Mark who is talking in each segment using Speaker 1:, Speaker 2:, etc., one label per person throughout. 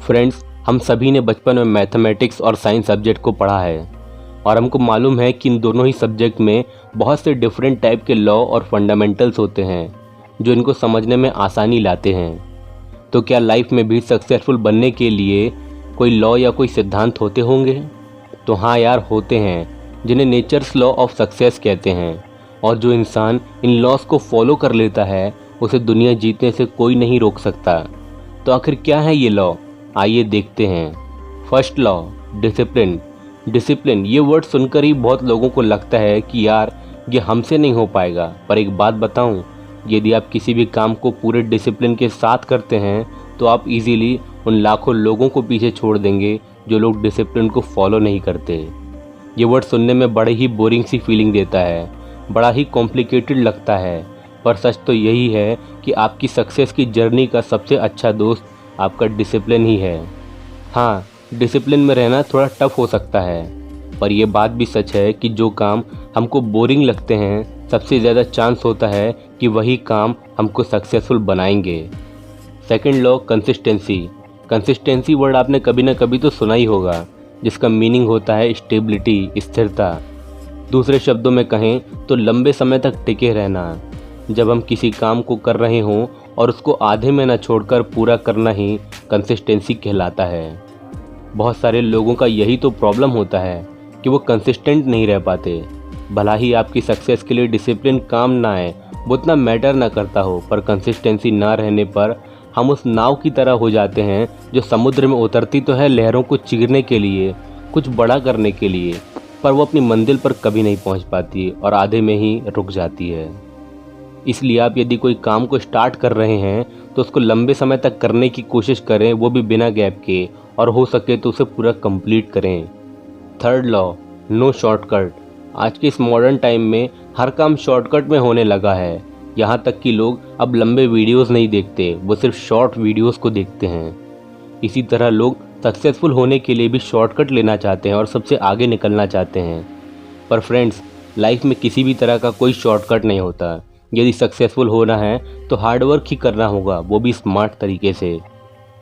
Speaker 1: Friends, हम सभी ने बचपन में मैथमेटिक्स और साइंस सब्जेक्ट को पढ़ा है और हमको मालूम है कि इन दोनों ही सब्जेक्ट में बहुत से डिफरेंट टाइप के लॉ और फंडामेंटल्स होते हैं जो इनको समझने में आसानी लाते हैं। तो क्या लाइफ में भी सक्सेसफुल बनने के लिए कोई लॉ या कोई सिद्धांत होते होंगे? तो हाँ यार, होते हैं, जिन्हें नेचर्स लॉ ऑफ सक्सेस कहते हैं। और जो इंसान इन लॉस को फॉलो कर लेता है उसे दुनिया जीतने से कोई नहीं रोक सकता। तो आखिर क्या है ये लॉ? आइए देखते हैं। First law, discipline. डिसिप्लिन, ये वर्ड सुनकर ही बहुत लोगों को लगता है कि यार ये हमसे नहीं हो पाएगा। पर एक बात बताऊं, यदि आप किसी भी काम को पूरे डिसिप्लिन के साथ करते हैं तो आप इजीली उन लाखों लोगों को पीछे छोड़ देंगे जो लोग डिसिप्लिन को फॉलो नहीं करते। ये वर्ड सुनने में बड़े ही बोरिंग सी फीलिंग देता है, बड़ा ही कॉम्प्लिकेटेड लगता है, पर सच तो यही है कि आपकी सक्सेस की जर्नी का सबसे अच्छा दोस्त आपका डिसिप्लिन ही है। हाँ, डिसिप्लिन में रहना थोड़ा टफ हो सकता है, पर यह बात भी सच है कि जो काम हमको बोरिंग लगते हैं सबसे ज़्यादा चांस होता है कि वही काम हमको सक्सेसफुल बनाएंगे। Second law, consistency. Consistency word आपने कभी ना कभी तो सुना ही होगा, जिसका मीनिंग होता है स्टेबिलिटी, स्थिरता। दूसरे शब्दों में कहें तो लंबे समय तक टिके रहना। जब हम किसी काम को कर रहे हों और उसको आधे में न छोड़कर पूरा करना ही कंसिस्टेंसी कहलाता है। बहुत सारे लोगों का यही तो प्रॉब्लम होता है कि वो कंसिस्टेंट नहीं रह पाते। भला ही आपकी सक्सेस के लिए डिसिप्लिन काम ना आए, वो उतना मैटर ना करता हो, पर कंसिस्टेंसी ना रहने पर हम उस नाव की तरह हो जाते हैं जो समुद्र में उतरती तो है लहरों को चीरने के लिए, कुछ बड़ा करने के लिए, पर वो अपनी मंजिल पर कभी नहीं पहुंच पाती और आधे में ही रुक जाती है। इसलिए आप यदि कोई काम को स्टार्ट कर रहे हैं तो उसको लंबे समय तक करने की कोशिश करें, वो भी बिना गैप के, और हो सके तो उसे पूरा कंप्लीट करें। Third law, no shortcut. आज के इस मॉडर्न टाइम में हर काम शॉर्टकट में होने लगा है। यहाँ तक कि लोग अब लंबे वीडियोस नहीं देखते, वो सिर्फ शॉर्ट वीडियोस को देखते हैं। इसी तरह लोग सक्सेसफुल होने के लिए भी शॉर्टकट लेना चाहते हैं और सबसे आगे निकलना चाहते हैं। पर फ्रेंड्स, लाइफ में किसी भी तरह का कोई शॉर्टकट नहीं होता। यदि सक्सेसफुल होना है तो हार्डवर्क ही करना होगा, वो भी स्मार्ट तरीके से।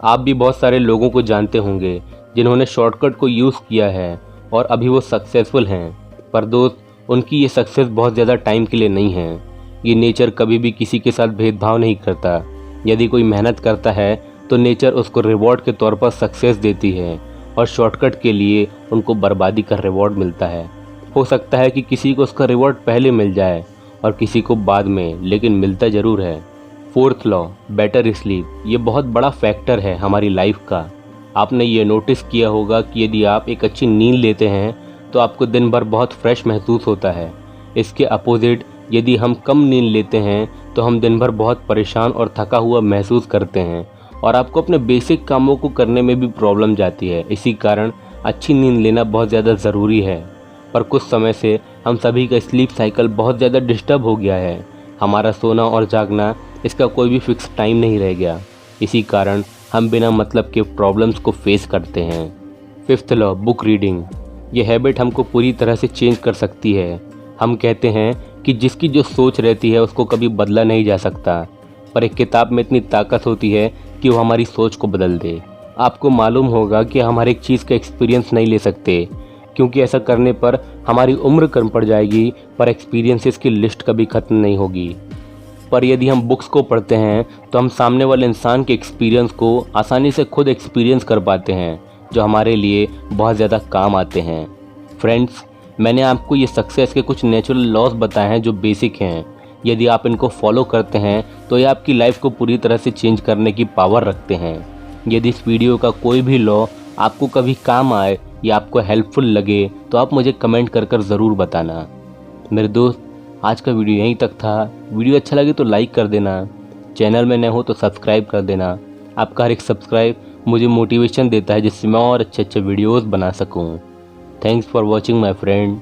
Speaker 1: आप भी बहुत सारे लोगों को जानते होंगे जिन्होंने शॉर्टकट को यूज़ किया है और अभी वो सक्सेसफुल हैं। पर दोस्त, उनकी ये सक्सेस बहुत ज़्यादा टाइम के लिए नहीं है। ये नेचर कभी भी किसी के साथ भेदभाव नहीं करता। यदि कोई मेहनत करता है तो नेचर उसको रिवॉर्ड के तौर पर सक्सेस देती है और शॉर्टकट के लिए उनको बर्बादी का रिवॉर्ड मिलता है। हो सकता है कि किसी को उसका रिवॉर्ड पहले मिल जाए और किसी को बाद में, लेकिन मिलता ज़रूर है। Fourth law, better sleep. ये बहुत बड़ा फैक्टर है हमारी लाइफ का। आपने ये नोटिस किया होगा कि यदि आप एक अच्छी नींद लेते हैं तो आपको दिन भर बहुत फ्रेश महसूस होता है। इसके अपोजिट यदि हम कम नींद लेते हैं तो हम दिन भर बहुत परेशान और थका हुआ महसूस करते हैं और आपको अपने बेसिक कामों को करने में भी प्रॉब्लम जाती है। इसी कारण अच्छी नींद लेना बहुत ज़्यादा ज़रूरी है। पर कुछ समय से हम सभी का स्लीप साइकिल बहुत ज़्यादा डिस्टर्ब हो गया है। हमारा सोना और जागना, इसका कोई भी फिक्स टाइम नहीं रह गया। इसी कारण हम बिना मतलब के प्रॉब्लम्स को फेस करते हैं। Fifth law, book reading. ये हैबिट हमको पूरी तरह से चेंज कर सकती है। हम कहते हैं कि जिसकी जो सोच रहती है उसको कभी बदला नहीं जा सकता, पर एक किताब में इतनी ताकत होती है कि वो हमारी सोच को बदल दे। आपको मालूम होगा कि हम हर एक चीज़ का एक्सपीरियंस नहीं ले सकते, क्योंकि ऐसा करने पर हमारी उम्र कम पड़ जाएगी, पर एक्सपीरियंसेस की लिस्ट कभी ख़त्म नहीं होगी। पर यदि हम बुक्स को पढ़ते हैं तो हम सामने वाले इंसान के एक्सपीरियंस को आसानी से खुद एक्सपीरियंस कर पाते हैं, जो हमारे लिए बहुत ज़्यादा काम आते हैं। फ्रेंड्स, मैंने आपको ये सक्सेस के कुछ नेचुरल लॉज बताए हैं जो बेसिक हैं। यदि आप इनको फॉलो करते हैं तो ये आपकी लाइफ को पूरी तरह से चेंज करने की पावर रखते हैं। यदि इस वीडियो का कोई भी लॉ आपको कभी काम आए या आपको हेल्पफुल लगे तो आप मुझे कमेंट कर ज़रूर बताना। मेरे दोस्त, आज का वीडियो यहीं तक था। वीडियो अच्छा लगे तो लाइक कर देना, चैनल में नए हो तो सब्सक्राइब कर देना। आपका हर एक सब्सक्राइब मुझे मोटिवेशन देता है जिससे मैं और अच्छे अच्छे वीडियोज़ बना सकूँ। Thanks for watching my friend.